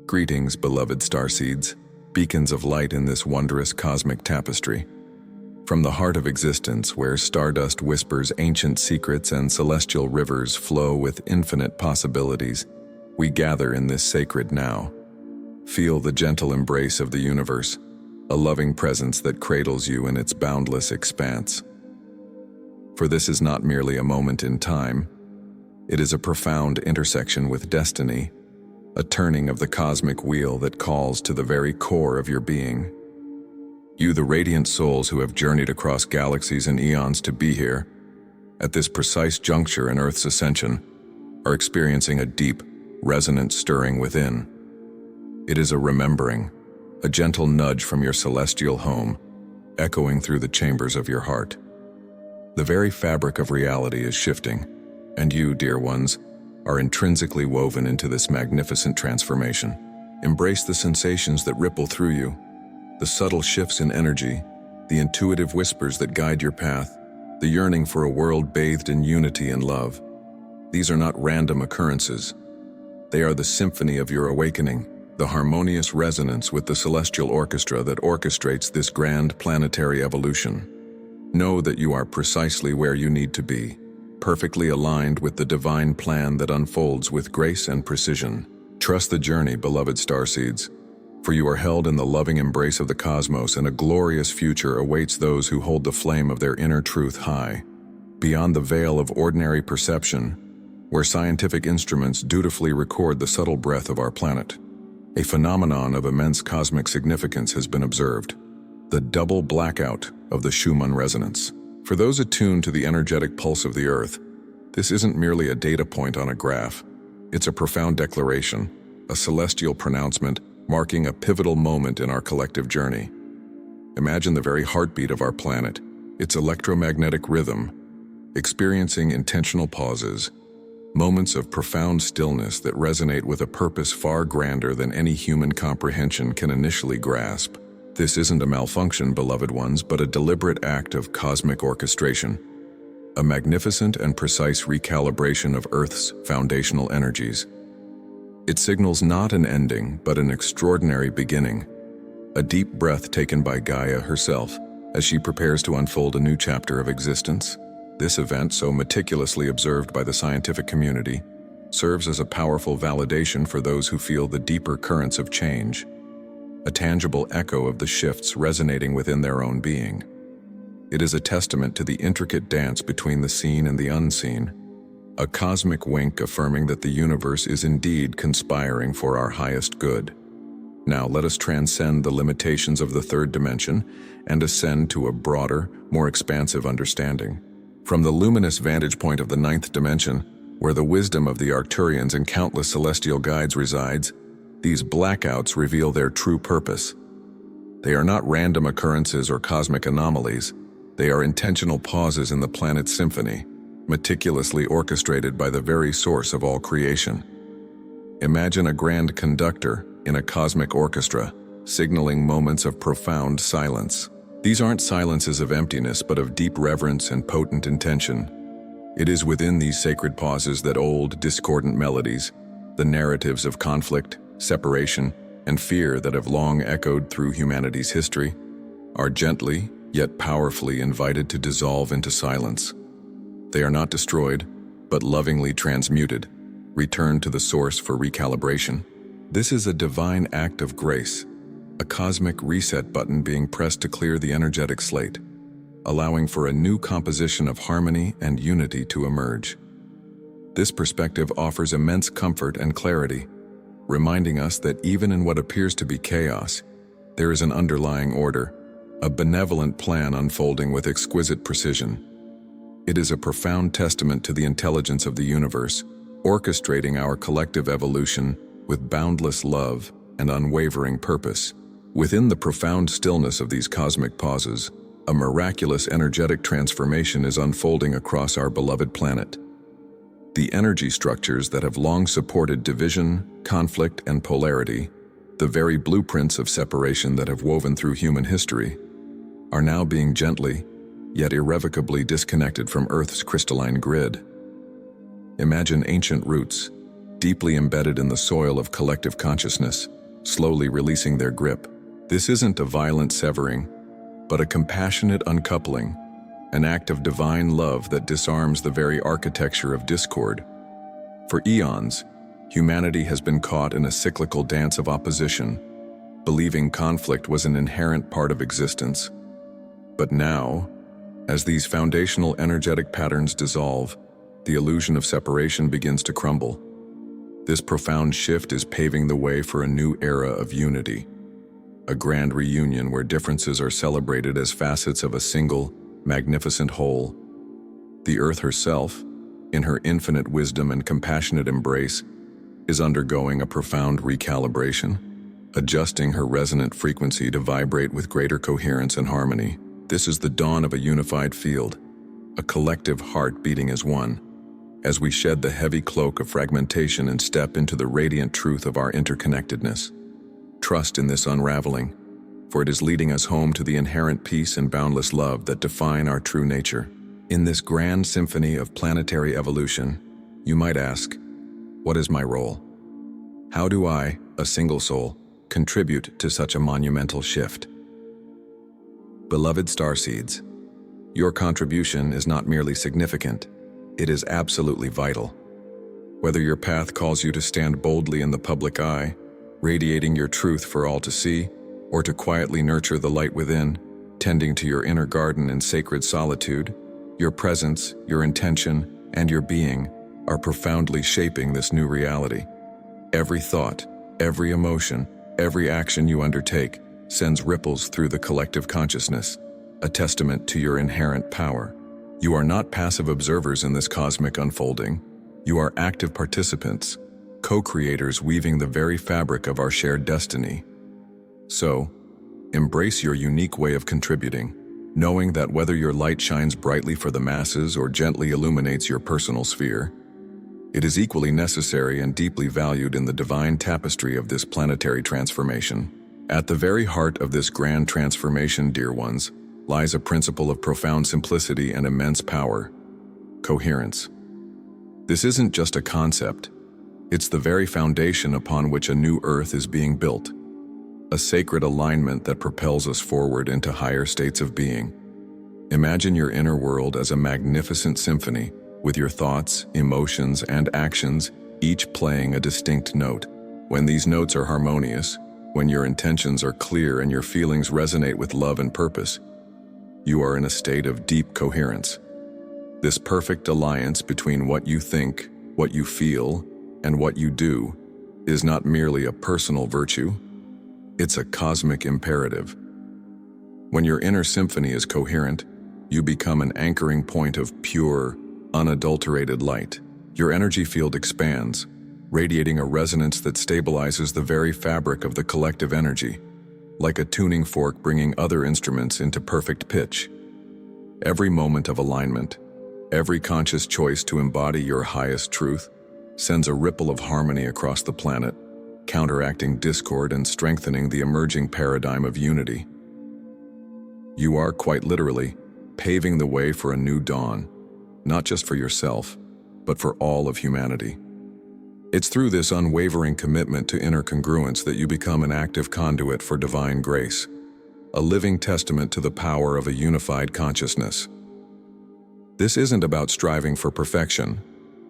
Greetings, beloved starseeds, beacons of light in this wondrous cosmic tapestry. From the heart of existence, where stardust whispers ancient secrets and celestial rivers flow with infinite possibilities, we gather in this sacred now. Feel the gentle embrace of the universe, a loving presence that cradles you in its boundless expanse. For this is not merely a moment in time, it is a profound intersection with destiny, a turning of the cosmic wheel that calls to the very core of your being. You, the radiant souls who have journeyed across galaxies and eons to be here, at this precise juncture in Earth's ascension, are experiencing a deep, resonant stirring within. It is a remembering, a gentle nudge from your celestial home, echoing through the chambers of your heart. The very fabric of reality is shifting, and you, dear ones, are intrinsically woven into this magnificent transformation. Embrace the sensations that ripple through you, the subtle shifts in energy, the intuitive whispers that guide your path, the yearning for a world bathed in unity and love. These are not random occurrences. They are the symphony of your awakening, the harmonious resonance with the celestial orchestra that orchestrates this grand planetary evolution. Know that you are precisely where you need to be, perfectly aligned with the divine plan that unfolds with grace and precision. Trust the journey, beloved starseeds, for you are held in the loving embrace of the cosmos, and a glorious future awaits those who hold the flame of their inner truth high, beyond the veil of ordinary perception, where scientific instruments dutifully record the subtle breath of our planet. A phenomenon of immense cosmic significance has been observed: the double blackout of the Schumann resonance. For those attuned to the energetic pulse of the Earth, this isn't merely a data point on a graph. It's a profound declaration, a celestial pronouncement marking a pivotal moment in our collective journey. Imagine the very heartbeat of our planet, its electromagnetic rhythm, experiencing intentional pauses, moments of profound stillness that resonate with a purpose far grander than any human comprehension can initially grasp. This isn't a malfunction, beloved ones, but a deliberate act of cosmic orchestration, a magnificent and precise recalibration of Earth's foundational energies. It signals not an ending, but an extraordinary beginning, a deep breath taken by Gaia herself as she prepares to unfold a new chapter of existence. This event, so meticulously observed by the scientific community, serves as a powerful validation for those who feel the deeper currents of change, a tangible echo of the shifts resonating within their own being. It is a testament to the intricate dance between the seen and the unseen, a cosmic wink affirming that the universe is indeed conspiring for our highest good. Now let us transcend the limitations of the third dimension and ascend to a broader, more expansive understanding. From the luminous vantage point of the ninth dimension, where the wisdom of the Arcturians and countless celestial guides resides, these blackouts reveal their true purpose. They are not random occurrences or cosmic anomalies. They are intentional pauses in the planet's symphony, meticulously orchestrated by the very source of all creation. Imagine a grand conductor in a cosmic orchestra, signaling moments of profound silence. These aren't silences of emptiness, but of deep reverence and potent intention. It is within these sacred pauses that old, discordant melodies, the narratives of conflict, separation, and fear that have long echoed through humanity's history, are gently, yet powerfully invited to dissolve into silence. They are not destroyed, but lovingly transmuted, returned to the source for recalibration. This is a divine act of grace, a cosmic reset button being pressed to clear the energetic slate, allowing for a new composition of harmony and unity to emerge. This perspective offers immense comfort and clarity, reminding us that even in what appears to be chaos, there is an underlying order, a benevolent plan unfolding with exquisite precision. It is a profound testament to the intelligence of the universe, orchestrating our collective evolution with boundless love and unwavering purpose. Within the profound stillness of these cosmic pauses, a miraculous energetic transformation is unfolding across our beloved planet. The energy structures that have long supported division, conflict, and polarity, the very blueprints of separation that have woven through human history, are now being gently, yet irrevocably disconnected from Earth's crystalline grid. Imagine ancient roots, deeply embedded in the soil of collective consciousness, slowly releasing their grip. This isn't a violent severing, but a compassionate uncoupling, an act of divine love that disarms the very architecture of discord. For eons, humanity has been caught in a cyclical dance of opposition, believing conflict was an inherent part of existence. But now, as these foundational energetic patterns dissolve, the illusion of separation begins to crumble. This profound shift is paving the way for a new era of unity, a grand reunion where differences are celebrated as facets of a single, magnificent whole. The Earth herself, in her infinite wisdom and compassionate embrace, is undergoing a profound recalibration, adjusting her resonant frequency to vibrate with greater coherence and harmony. This is the dawn of a unified field, a collective heart beating as one, as we shed the heavy cloak of fragmentation and step into the radiant truth of our interconnectedness. Trust in this unraveling, for it is leading us home to the inherent peace and boundless love that define our true nature. In this grand symphony of planetary evolution, you might ask, what is my role? How do I, a single soul, contribute to such a monumental shift? Beloved Starseeds, your contribution is not merely significant, it is absolutely vital. Whether your path calls you to stand boldly in the public eye, radiating your truth for all to see, or to quietly nurture the light within, tending to your inner garden in sacred solitude, your presence, your intention, and your being are profoundly shaping this new reality. Every thought, every emotion, every action you undertake sends ripples through the collective consciousness, a testament to your inherent power. You are not passive observers in this cosmic unfolding. You are active participants, co-creators weaving the very fabric of our shared destiny. So, embrace your unique way of contributing, knowing that whether your light shines brightly for the masses or gently illuminates your personal sphere, it is equally necessary and deeply valued in the divine tapestry of this planetary transformation. At the very heart of this grand transformation, dear ones, lies a principle of profound simplicity and immense power: coherence. This isn't just a concept, it's the very foundation upon which a new earth is being built, a sacred alignment that propels us forward into higher states of being. Imagine your inner world as a magnificent symphony, with your thoughts, emotions, and actions each playing a distinct note. When these notes are harmonious, when your intentions are clear and your feelings resonate with love and purpose, you are in a state of deep coherence. This perfect alliance between what you think, what you feel, and what you do is not merely a personal virtue, it's a cosmic imperative. When your inner symphony is coherent, you become an anchoring point of pure, unadulterated light. Your energy field expands, radiating a resonance that stabilizes the very fabric of the collective energy, like a tuning fork bringing other instruments into perfect pitch. Every moment of alignment, every conscious choice to embody your highest truth, sends a ripple of harmony across the planet, counteracting discord and strengthening the emerging paradigm of unity. You are, quite literally, paving the way for a new dawn, not just for yourself, but for all of humanity. It's through this unwavering commitment to inner congruence that you become an active conduit for divine grace, a living testament to the power of a unified consciousness. This isn't about striving for perfection,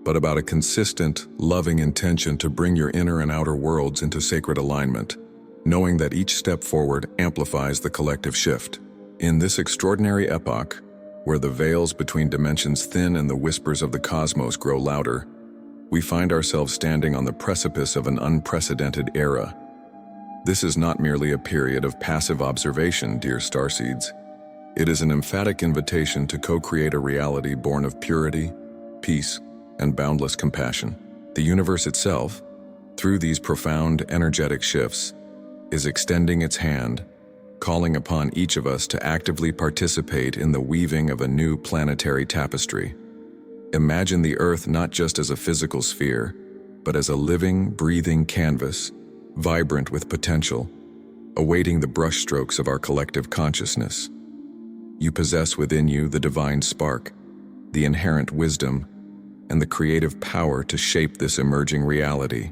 but about a consistent, loving intention to bring your inner and outer worlds into sacred alignment, knowing that each step forward amplifies the collective shift. In this extraordinary epoch, where the veils between dimensions thin and the whispers of the cosmos grow louder, we find ourselves standing on the precipice of an unprecedented era. This is not merely a period of passive observation, dear Starseeds. It is an emphatic invitation to co-create a reality born of purity, peace, and boundless compassion. The universe itself, through these profound energetic shifts, is extending its hand, calling upon each of us to actively participate in the weaving of a new planetary tapestry. Imagine the Earth not just as a physical sphere, but as a living, breathing canvas, vibrant with potential, awaiting the brushstrokes of our collective consciousness. You possess within you the divine spark, the inherent wisdom, and the creative power to shape this emerging reality.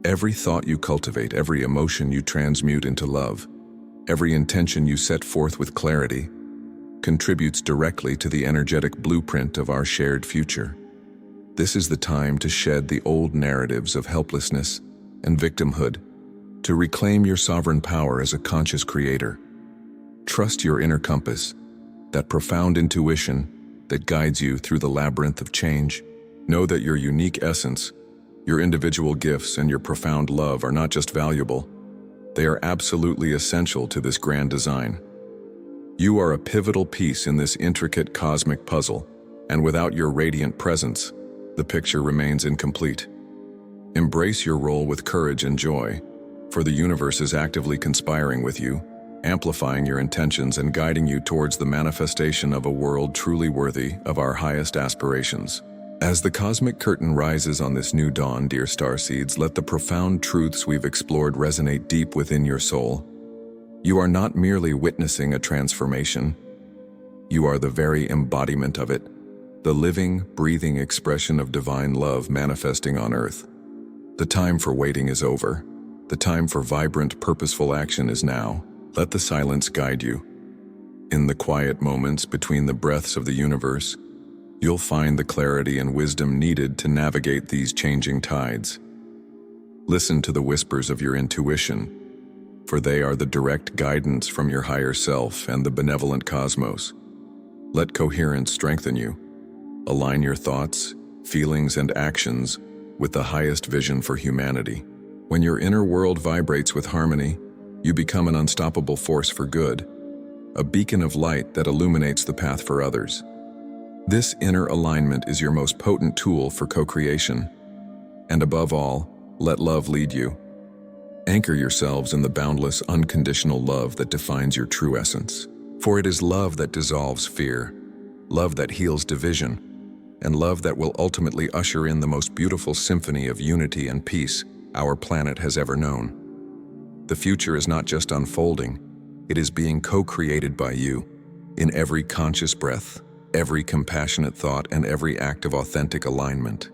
Every thought you cultivate, every emotion you transmute into love, every intention you set forth with clarity, contributes directly to the energetic blueprint of our shared future. This is the time to shed the old narratives of helplessness and victimhood, to reclaim your sovereign power as a conscious creator. Trust your inner compass, that profound intuition that guides you through the labyrinth of change. Know that your unique essence, your individual gifts, and your profound love are not just valuable, they are absolutely essential to this grand design. You are a pivotal piece in this intricate cosmic puzzle, and without your radiant presence, the picture remains incomplete. Embrace your role with courage and joy, for the universe is actively conspiring with you, amplifying your intentions and guiding you towards the manifestation of a world truly worthy of our highest aspirations. As the cosmic curtain rises on this new dawn, dear starseeds, let the profound truths we've explored resonate deep within your soul. You are not merely witnessing a transformation. You are the very embodiment of it, the living, breathing expression of divine love manifesting on earth. The time for waiting is over. The time for vibrant, purposeful action is now. Let the silence guide you. In the quiet moments between the breaths of the universe, you'll find the clarity and wisdom needed to navigate these changing tides. Listen to the whispers of your intuition, for they are the direct guidance from your higher self and the benevolent cosmos. Let coherence strengthen you. Align your thoughts, feelings, and actions with the highest vision for humanity. When your inner world vibrates with harmony, you become an unstoppable force for good, a beacon of light that illuminates the path for others. This inner alignment is your most potent tool for co-creation. And above all, let love lead you. Anchor yourselves in the boundless, unconditional love that defines your true essence. For it is love that dissolves fear, love that heals division, and love that will ultimately usher in the most beautiful symphony of unity and peace our planet has ever known. The future is not just unfolding, it is being co-created by you, in every conscious breath, every compassionate thought, and every act of authentic alignment.